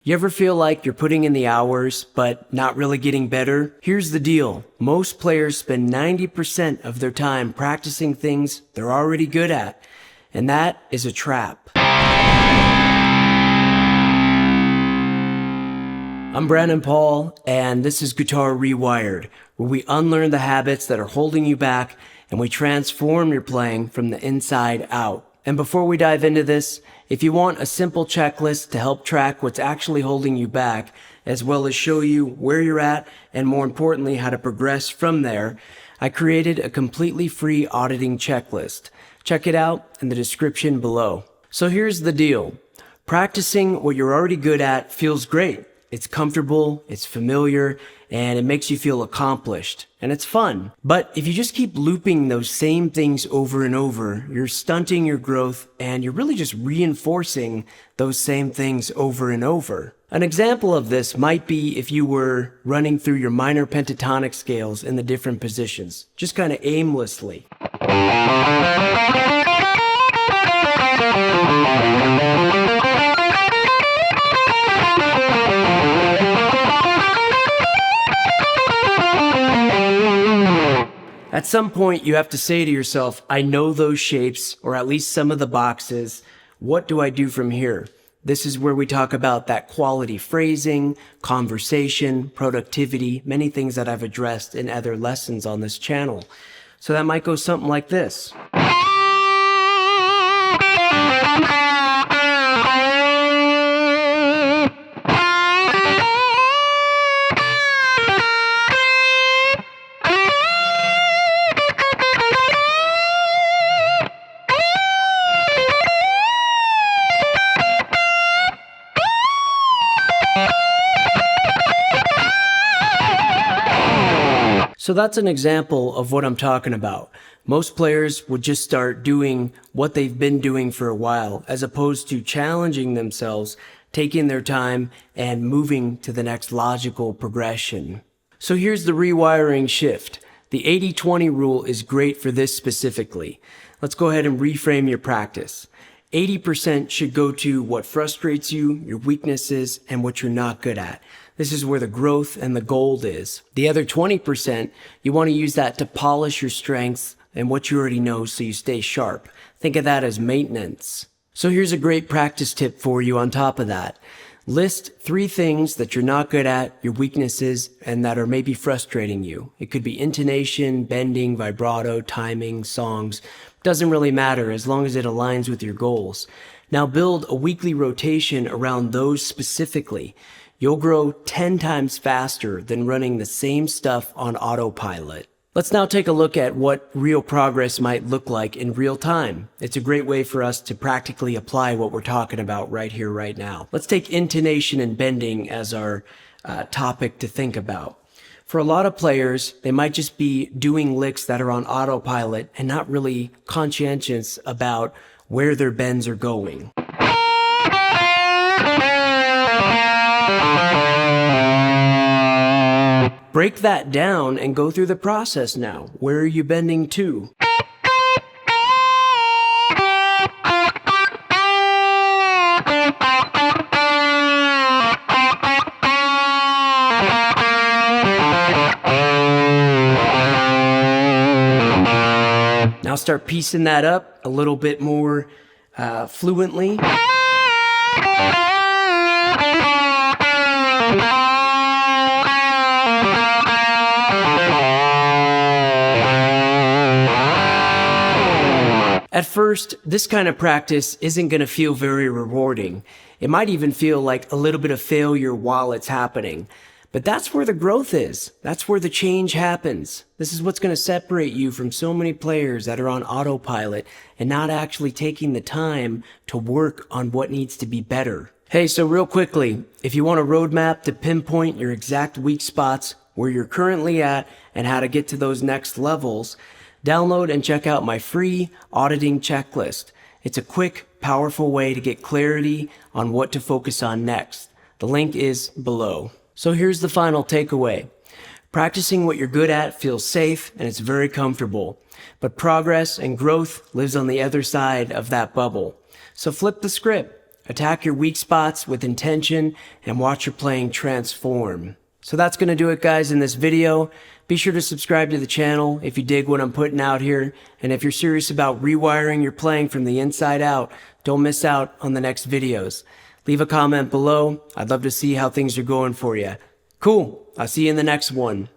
You ever feel like you're putting in the hours, but not really getting better? Here's the deal. Most players spend 90% of their time practicing things they're already good at, and that is a trap. I'm Brandon Paul, and this is Guitar Rewired, where we unlearn the habits that are holding you back, and we transform your playing from the inside out. And before we dive into this, if you want a simple checklist to help track what's actually holding you back, as well as show you where you're at and more importantly how to progress from there, I created a completely free auditing checklist. Check it out in the description below. So here's the deal. Practicing what you're already good at feels great. It's comfortable, it's familiar, and it makes you feel accomplished. And it's fun. But if you just keep looping those same things over and over, you're stunting your growth and you're really just reinforcing those same things over and over. An example of this might be if you were running through your minor pentatonic scales in the different positions, just kind of aimlessly. At some point, you have to say to yourself, I know those shapes, or at least some of the boxes. What do I do from here? This is where we talk about that quality phrasing, conversation, productivity, many things that I've addressed in other lessons on this channel. So that might go something like this. So that's an example of what I'm talking about. Most players would just start doing what they've been doing for a while, as opposed to challenging themselves, taking their time, and moving to the next logical progression. So here's the rewiring shift. The 80-20 rule is great for this specifically. Let's go ahead and reframe your practice. 80% should go to what frustrates you, your weaknesses, and what you're not good at. This is where the growth and the gold is. The other 20%, you want to use that to polish your strengths and what you already know so you stay sharp. Think of that as maintenance. So here's a great practice tip for you on top of that. List 3 things that you're not good at, your weaknesses, and that are maybe frustrating you. It could be intonation, bending, vibrato, timing, songs. Doesn't really matter as long as it aligns with your goals. Now build a weekly rotation around those specifically. You'll grow 10 times faster than running the same stuff on autopilot. Let's now take a look at what real progress might look like in real time. It's a great way for us to practically apply what we're talking about right here, right now. Let's take intonation and bending as our topic to think about. For a lot of players, they might just be doing licks that are on autopilot and not really conscientious about where their bends are going. Break that down and go through the process now. Where are you bending to? Now start piecing that up a little bit more fluently. At first, this kind of practice isn't going to feel very rewarding. It might even feel like a little bit of failure while it's happening. But that's where the growth is. That's where the change happens. This is what's going to separate you from so many players that are on autopilot and not actually taking the time to work on what needs to be better. Hey, so real quickly, if you want a roadmap to pinpoint your exact weak spots, where you're currently at, and how to get to those next levels, download and check out my free auditing checklist. It's a quick, powerful way to get clarity on what to focus on next. The link is below. So here's the final takeaway. Practicing what you're good at feels safe and it's very comfortable. But progress and growth lives on the other side of that bubble. So flip the script. Attack your weak spots with intention and watch your playing transform. So that's going to do it, guys, in this video. Be sure to subscribe to the channel if you dig what I'm putting out here. And if you're serious about rewiring your playing from the inside out, don't miss out on the next videos. Leave a comment below. I'd love to see how things are going for you. Cool. I'll see you in the next one.